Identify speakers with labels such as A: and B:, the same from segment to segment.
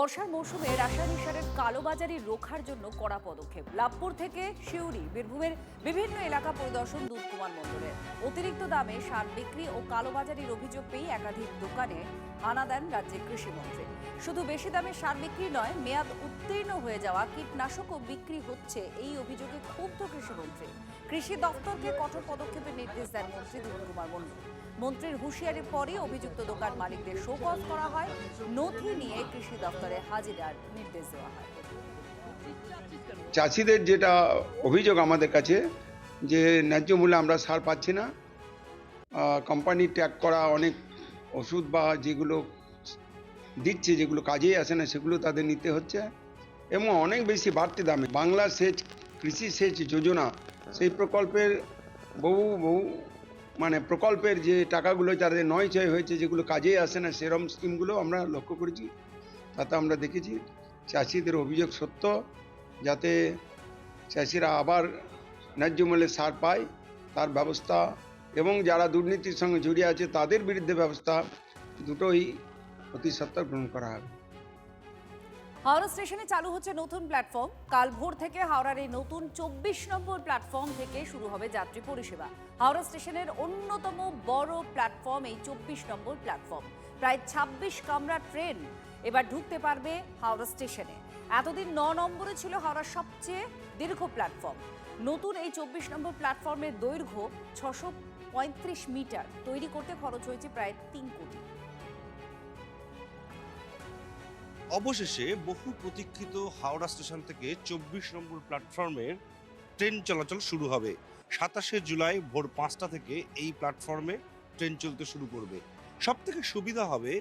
A: বর্ষার মৌসুমে রাসায়নিক সারের কালোবাজারি রোখার জন্য কড়া পদক্ষেপ। লাভপুর থেকে শিউরি বীরভূমের বিভিন্ন এলাকা পরিদর্শন দুধ কুমার মণ্ডলের। অতিরিক্ত দামে সার বিক্রি ও কালোবাজারির অভিযোগ পেয়ে একাধিক দোকানে হানা দেন রাজ্যের কৃষিমন্ত্রী। শুধু বেশি দামে সার বিক্রি নয়, মেয়াদ উত্তীর্ণ হয়ে যাওয়া কীটনাশকও বিক্রি হচ্ছে, এই অভিযোগে ক্ষুব্ধ কৃষিমন্ত্রী। কৃষি দপ্তরকে কঠোর পদক্ষেপের নির্দেশ দেন মন্ত্রী দুধ কুমার মণ্ডল। মন্ত্রীর হুঁশিয়ারির পরই অভিযুক্ত দোকান মালিকদের শোকজ করা হয়, নথি নিয়ে কৃষি দপ্তরে হাজিরার নির্দেশ দেওয়া হয়।
B: চাষিদের যেটা অভিযোগ আমাদের কাছে যে ন্যায্য মূল্যে আমরা সার পাচ্ছি না, কোম্পানি ট্যাগ করা অনেক ওষুধ বা যেগুলো দিচ্ছে যেগুলো কাজেই আসে না সেগুলো তাদের নিতে হচ্ছে এবং অনেক বেশি বাড়তি দামে। বাংলা সেচ কৃষি সেচ যোজনা সেই প্রকল্পের বহু প্রকল্পের যে টাকাগুলো যাদের নয় ছয় হয়েছে, যেগুলো কাজেই আসে না, সেরম স্কিমগুলো আমরা লক্ষ্য করেছি। তাতে আমরা দেখেছি চাষিদের অভিযোগ সত্য, যাতে চাষিরা আবার ন্যায্য মূল্যে সার পায় তার ব্যবস্থা, এবং যারা দুর্নীতির সঙ্গে জড়িয়ে আছে তাদের বিরুদ্ধে ব্যবস্থা, দুটোই অতি সত্বর গ্রহণ করা হবে।
A: হাওড়া স্টেশনে চালু হচ্ছে নতুন প্ল্যাটফর্ম। কাল ভোর থেকে হাওড়ার এই নতুন 24 নম্বর প্ল্যাটফর্ম থেকে শুরু হবে যাত্রী পরিষেবা। হাওড়া স্টেশনের অন্যতম বড় প্ল্যাটফর্ম এই 24 নম্বর প্ল্যাটফর্ম। প্রায় 26 কামরা ট্রেন এবার ঢুকতে পারবে হাওড়া স্টেশনে। এতদিন 9 নম্বরে ছিল হাওড়ার সবচেয়ে দীর্ঘ প্ল্যাটফর্ম। নতুন এই 24 নম্বর প্ল্যাটফর্মের দৈর্ঘ্য 635 মিটার। তৈরি করতে খরচ হয়েছে প্রায় 3 কোটি।
C: অবশেষে বহু প্রতীক্ষিত হাওড়া স্টেশন থেকে 24 নম্বর প্ল্যাটফর্মের ট্রেন চলাচল শুরু হবে। 27শে জুলাই ভোর 5টা থেকে এই প্ল্যাটফর্মে ট্রেন চলতে শুরু করবে। সব থেকে সুবিধা হবে,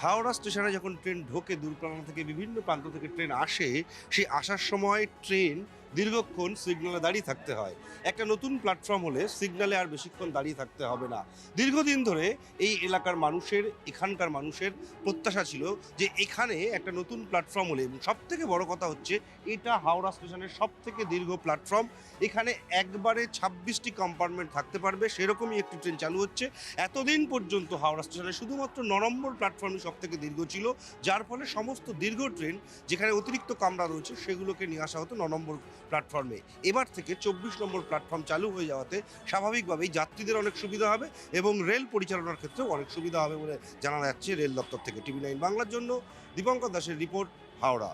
C: হাওড়া স্টেশনে যখন ট্রেন ঢোকে, দূরপ্রান্ত থেকে বিভিন্ন প্রান্ত থেকে ট্রেন আসে, সেই আসার সময় ট্রেন দীর্ঘক্ষণ সিগন্যালে দাঁড়িয়ে থাকতে হয়। একটা নতুন প্ল্যাটফর্ম হলে সিগন্যালে আর বেশিক্ষণ দাঁড়িয়ে থাকতে হবে না। দীর্ঘদিন ধরে এই এলাকার মানুষের, এখানকার মানুষের প্রত্যাশা ছিল যে এখানে একটা নতুন প্ল্যাটফর্ম হলে, এবং সব থেকে বড় কথা হচ্ছে এটা হাওড়া স্টেশনের সব থেকে দীর্ঘ প্ল্যাটফর্ম। এখানে একবারে 26টি কম্পার্টমেন্ট থাকতে পারবে, সেরকমই একটি ট্রেন চালু হচ্ছে। এতদিন পর্যন্ত হাওড়া স্টেশনে শুধুমাত্র 9 নম্বর প্ল্যাটফর্মই সব থেকে দীর্ঘ ছিল, যার ফলে সমস্ত দীর্ঘ ট্রেন যেখানে অতিরিক্ত কামরা রয়েছে সেগুলোকে নিয়ে আসা হতো 9 নম্বর প্ল্যাটফর্মে। এবার থেকে 24 নম্বর প্ল্যাটফর্ম চালু হয়ে যাওয়াতে স্বাভাবিকভাবেই যাত্রীদের অনেক সুবিধা হবে এবং রেল পরিচালনার ক্ষেত্রেও অনেক সুবিধা হবে বলে জানা যাচ্ছে রেল দপ্তর থেকে। টিভি9 বাংলার জন্য দীপঙ্কর দাসের রিপোর্ট, হাওড়া।